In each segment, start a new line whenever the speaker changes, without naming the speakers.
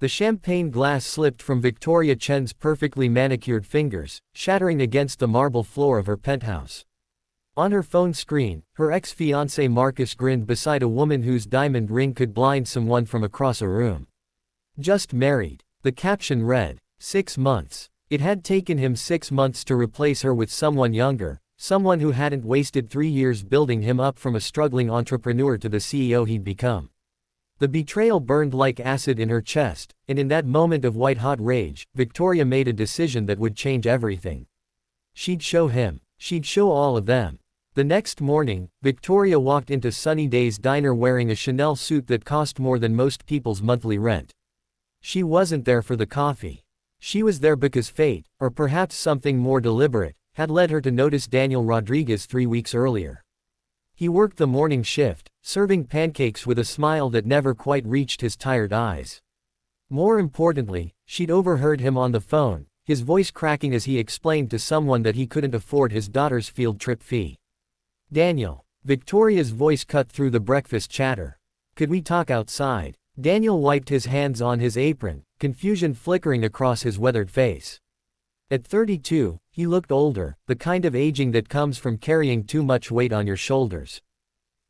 The champagne glass slipped from Victoria Chen's perfectly manicured fingers, shattering against the marble floor of her penthouse. On her phone screen, her ex-fiancé Marcus grinned beside a woman whose diamond ring could blind someone from across a room. Just married. The caption read, 6 months. It had taken him 6 months to replace her with someone younger, someone who hadn't wasted 3 years building him up from a struggling entrepreneur to the CEO he'd become. The betrayal burned like acid in her chest, and in that moment of white-hot rage, Victoria made a decision that would change everything. She'd show him. She'd show all of them. The next morning, Victoria walked into Sunny Day's diner wearing a Chanel suit that cost more than most people's monthly rent. She wasn't there for the coffee. She was there because fate, or perhaps something more deliberate, had led her to notice Daniel Rodriguez 3 weeks earlier. He worked the morning shift, serving pancakes with a smile that never quite reached his tired eyes. More importantly, she'd overheard him on the phone, his voice cracking as he explained to someone that he couldn't afford his daughter's field trip fee. Daniel. Victoria's voice cut through the breakfast chatter. Could we talk outside? Daniel wiped his hands on his apron, confusion flickering across his weathered face. At 32, he looked older, the kind of aging that comes from carrying too much weight on your shoulders.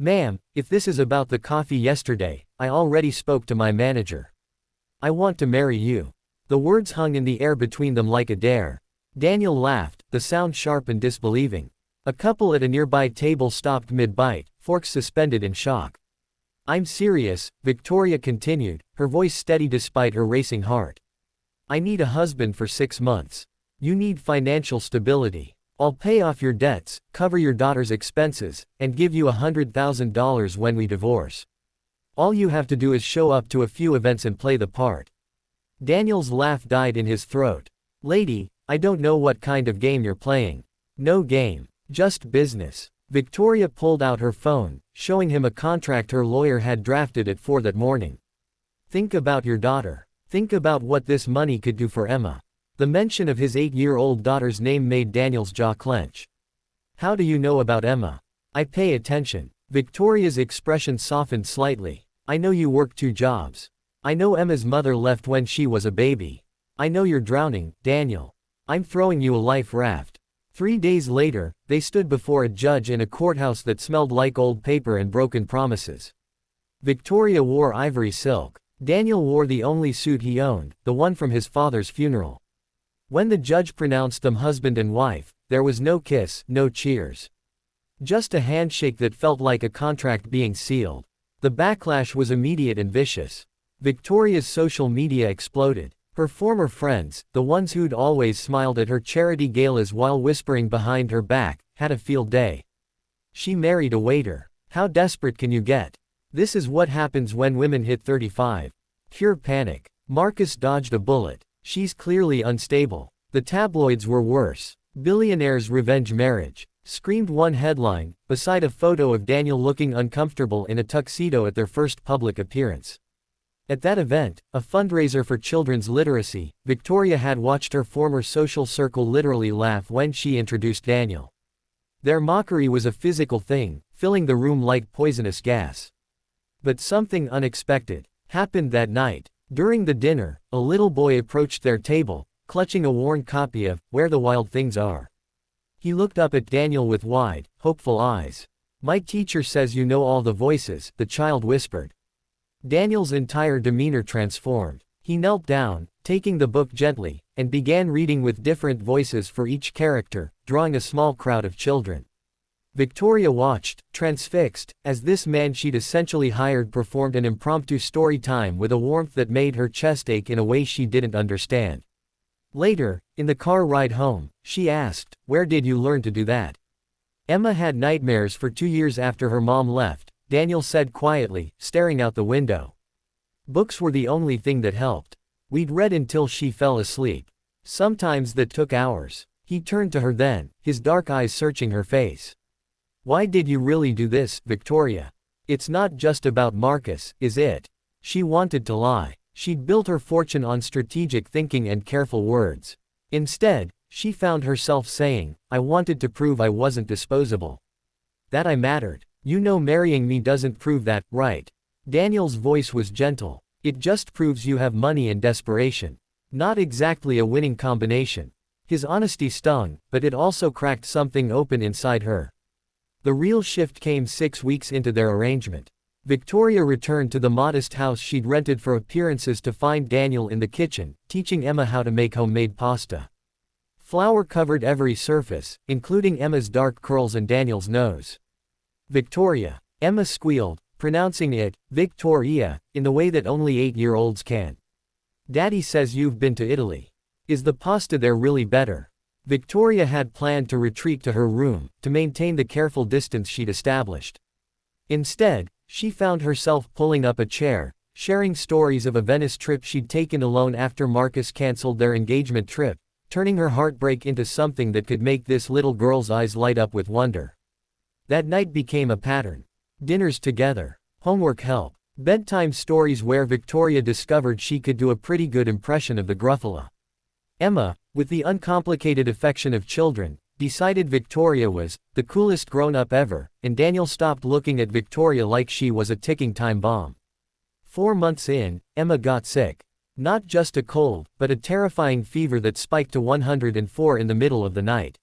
Ma'am, if this is about the coffee yesterday, I already spoke to my manager. I want to marry you. The words hung in the air between them like a dare. Daniel laughed, the sound sharp and disbelieving. A couple at a nearby table stopped mid-bite, forks suspended in shock. I'm serious, Victoria continued, her voice steady despite her racing heart. I need a husband for 6 months. You need financial stability. I'll pay off your debts, cover your daughter's expenses, and give you $100,000 when we divorce. All you have to do is show up to a few events and play the part. Daniel's laugh died in his throat. Lady, I don't know what kind of game you're playing. No game. Just business. Victoria pulled out her phone, showing him a contract her lawyer had drafted at 4 that morning. Think about your daughter. Think about what this money could do for Emma. The mention of his 8-year-old daughter's name made Daniel's jaw clench. How do you know about Emma? I pay attention. Victoria's expression softened slightly. I know you work 2 jobs. I know Emma's mother left when she was a baby. I know you're drowning, Daniel. I'm throwing you a life raft. 3 days later, they stood before a judge in a courthouse that smelled like old paper and broken promises. Victoria wore ivory silk. Daniel wore the only suit he owned, the one from his father's funeral. When the judge pronounced them husband and wife, there was no kiss, no cheers. Just a handshake that felt like a contract being sealed. The backlash was immediate and vicious. Victoria's social media exploded. Her former friends, the ones who'd always smiled at her charity galas while whispering behind her back, had a field day. She married a waiter. How desperate can you get? This is what happens when women hit 35. Pure panic. Marcus dodged a bullet. She's clearly unstable. The tabloids were worse. Billionaire's revenge marriage, screamed one headline, beside a photo of Daniel looking uncomfortable in a tuxedo at their first public appearance. At that event, a fundraiser for children's literacy, Victoria had watched her former social circle literally laugh when she introduced Daniel. Their mockery was a physical thing, filling the room like poisonous gas. But something unexpected happened that night. During the dinner, a little boy approached their table, clutching a worn copy of Where the Wild Things Are. He looked up at Daniel with wide, hopeful eyes. My teacher says you know all the voices, the child whispered. Daniel's entire demeanor transformed. He knelt down, taking the book gently, and began reading with different voices for each character, drawing a small crowd of children. Victoria watched, transfixed, as this man she'd essentially hired performed an impromptu story time with a warmth that made her chest ache in a way she didn't understand. Later, in the car ride home, she asked, "Where did you learn to do that?" Emma had nightmares for 2 years after her mom left, Daniel said quietly, staring out the window. Books were the only thing that helped. We'd read until she fell asleep. Sometimes that took hours. He turned to her then, his dark eyes searching her face. Why did you really do this, Victoria? It's not just about Marcus, is it? She wanted to lie. She'd built her fortune on strategic thinking and careful words. Instead, she found herself saying, I wanted to prove I wasn't disposable. That I mattered. You know marrying me doesn't prove that, right? Daniel's voice was gentle. It just proves you have money and desperation. Not exactly a winning combination. His honesty stung, but it also cracked something open inside her. The real shift came 6 weeks into their arrangement. Victoria returned to the modest house she'd rented for appearances to find Daniel in the kitchen, teaching Emma how to make homemade pasta. Flour covered every surface, including Emma's dark curls and Daniel's nose. Victoria. Emma squealed, pronouncing it, Victoria, in the way that only 8-year-olds can. Daddy says you've been to Italy. Is the pasta there really better? Victoria had planned to retreat to her room, to maintain the careful distance she'd established. Instead, she found herself pulling up a chair, sharing stories of a Venice trip she'd taken alone after Marcus canceled their engagement trip, turning her heartbreak into something that could make this little girl's eyes light up with wonder. That night became a pattern. Dinners together, homework help, bedtime stories where Victoria discovered she could do a pretty good impression of the Gruffalo. Emma, with the uncomplicated affection of children, decided Victoria was the coolest grown-up ever, and Daniel stopped looking at Victoria like she was a ticking time bomb. 4 months in, Emma got sick. Not just a cold, but a terrifying fever that spiked to 104 in the middle of the night.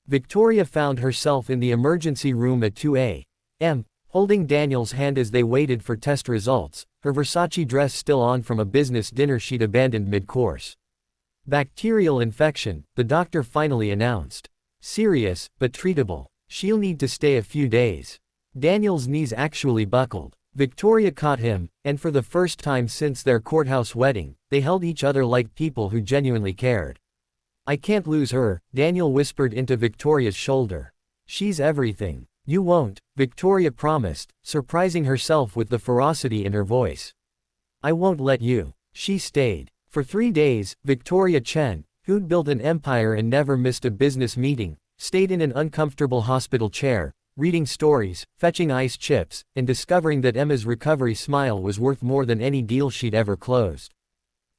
Victoria found herself in the emergency room at 2 a.m., holding Daniel's hand as they waited for test results, her Versace dress still on from a business dinner she'd abandoned mid-course. Bacterial infection, the doctor finally announced. Serious, but treatable. She'll need to stay a few days. Daniel's knees actually buckled. Victoria caught him, and for the first time since their courthouse wedding, they held each other like people who genuinely cared. I can't lose her, Daniel whispered into Victoria's shoulder. She's everything. You won't, Victoria promised, surprising herself with the ferocity in her voice. I won't let you. She stayed. For 3 days, Victoria Chen, who'd built an empire and never missed a business meeting, stayed in an uncomfortable hospital chair, reading stories, fetching ice chips, and discovering that Emma's recovery smile was worth more than any deal she'd ever closed.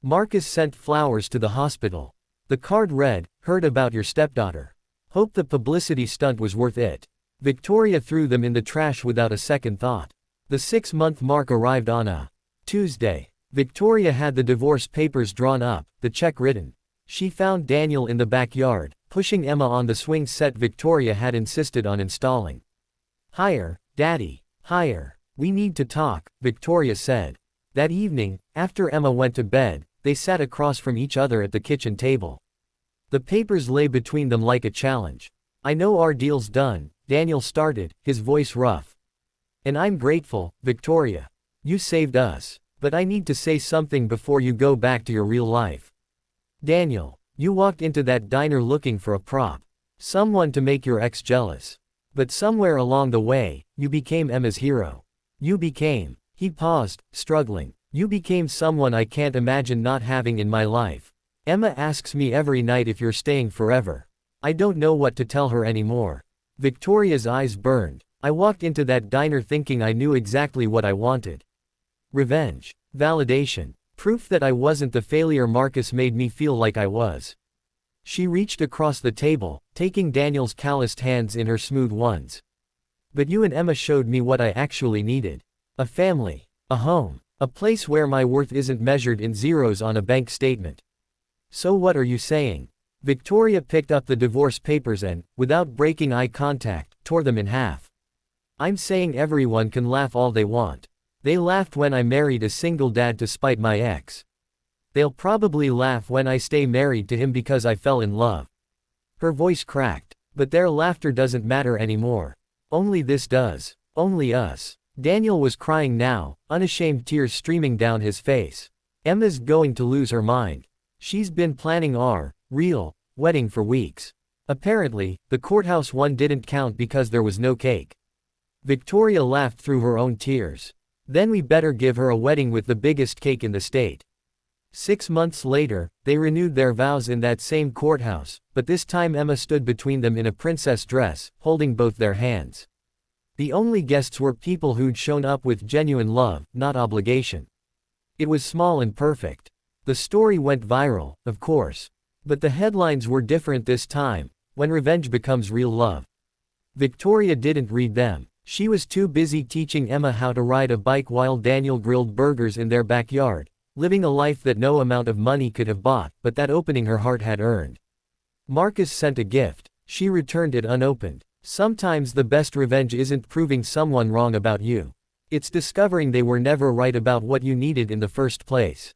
Marcus sent flowers to the hospital. The card read, "Heard about your stepdaughter. Hope the publicity stunt was worth it." Victoria threw them in the trash without a second thought. The 6-month mark arrived on a Tuesday. Victoria had the divorce papers drawn up, the check written. She found Daniel in the backyard, pushing Emma on the swing set Victoria had insisted on installing. "Higher, Daddy, higher. We need to talk," Victoria said. That evening, after Emma went to bed, they sat across from each other at the kitchen table. The papers lay between them like a challenge. "I know our deal's done," Daniel started, his voice rough. "And I'm grateful, Victoria. You saved us. But I need to say something before you go back to your real life. Daniel, you walked into that diner looking for a prop. Someone to make your ex jealous. But somewhere along the way, you became Emma's hero. You became." He paused, struggling. "You became someone I can't imagine not having in my life. Emma asks me every night if you're staying forever. I don't know what to tell her anymore." Victoria's eyes burned. "I walked into that diner thinking I knew exactly what I wanted. Revenge. Validation. Proof that I wasn't the failure Marcus made me feel like I was." She reached across the table, taking Daniel's calloused hands in her smooth ones. "But you and Emma showed me what I actually needed. A family. A home. A place where my worth isn't measured in zeros on a bank statement. So what are you saying?" Victoria picked up the divorce papers and, without breaking eye contact, tore them in half. "I'm saying everyone can laugh all they want. They laughed when I married a single dad to spite my ex. They'll probably laugh when I stay married to him because I fell in love." Her voice cracked. "But their laughter doesn't matter anymore. Only this does. Only us." Daniel was crying now, unashamed tears streaming down his face. "Emma's going to lose her mind. She's been planning our real wedding for weeks. Apparently, the courthouse one didn't count because there was no cake." Victoria laughed through her own tears. "Then we better give her a wedding with the biggest cake in the state." 6 months later, they renewed their vows in that same courthouse, but this time Emma stood between them in a princess dress, holding both their hands. The only guests were people who'd shown up with genuine love, not obligation. It was small and perfect. The story went viral, of course. But the headlines were different this time, when revenge becomes real love. Victoria didn't read them. She was too busy teaching Emma how to ride a bike while Daniel grilled burgers in their backyard, living a life that no amount of money could have bought, but that opening her heart had earned. Marcus sent a gift. She returned it unopened. Sometimes the best revenge isn't proving someone wrong about you. It's discovering they were never right about what you needed in the first place.